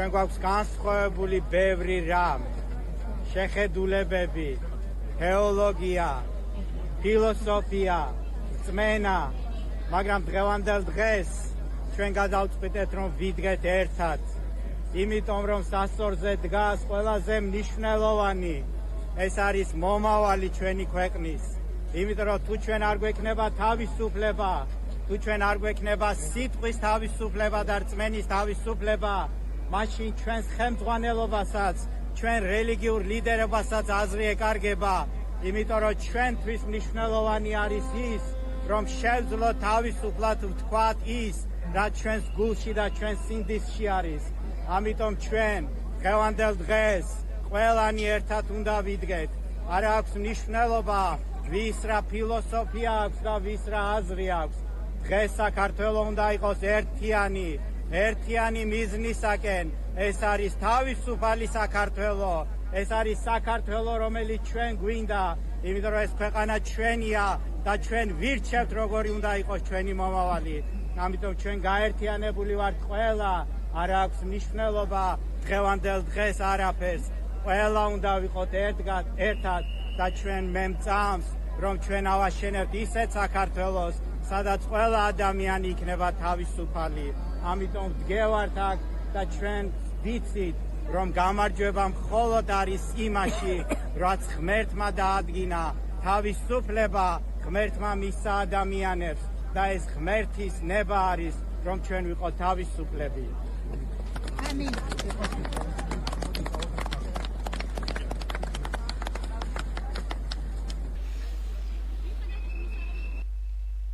ჩვენ გვაქვს განსხვავებული ბევრი რამ, შეხედულებები, თეოლოგია, ფილოსოფია, რწმენა, მაგრამ დღევანდელ დღეს ჩვენ გადავწყვიტეთ, რომ ვიდგეთ ერთად, იმიტომ რომ სასწორზე დგას ყველაზე მნიშვნელოვანი, ეს არის მომავალი ჩვენი ქვეყნის. იმიტომ რომ თუ ჩვენ არ გვექნება თავისუფლება, თუ ჩვენ არ გვექნება სიტყვის თავისუფლება და რწმენის თავისუფლება, მაშინ ჩვენს ხელმძღვანელობასაც, ჩვენ რელიგიურ ლიდერობასაც აზრი ეკარგება, იმიტომ რომ ჩვენთვის მნიშვნელოვანი არის ის, რომ შევძლოთ თავისუფლად ვთქვათ ის, რაც ჩვენს გულში და ჩვენს სინდისში არის. ამიტომ ჩვენ დღევანდელ დღეს ყველანი ერთად უნდა ვიდგეთ. არ აქვს მნიშვნელობა ვის რა ფილოსოფია აქვს და ვის რა აზრი აქვს. დღეს საქართველო უნდა იყოს ერთიანი მიზნისაკენ. ეს არის თავისუფალი საქართველო. ეს არის საქართველო, რომელიც ჩვენ გვინდა, იმიტომ რომ ეს ქვეყანა ჩვენია და ჩვენ ვირჩევთ, როგორი უნდა იყოს ჩვენი მომავალი. ამიტომ ჩვენ გაერთიანებული ვართ ყველა, არ აქვს მნიშვნელობა დღევანდელ დღეს არაფერს. ყველა უნდა ვიყოთ ერთად და ჩვენ მემწამს, რომ ჩვენ ავაშენებთ ისეთ საქართველოს, სადაც ყველა ადამიანი იქნება თავისუფალი. ამიტომ ვდგევართ აქ და ჩვენ ვიცით, რომ გამარჯვება მხოლოდ არის იმაში, რაც ღმერთმა დაადგინა. თავისუფლება ღმერთმა მისცა ადამიანებს და ეს ღმერთის ნება არის, რომ ჩვენ ვიყოთ თავისუფლები. ამინ.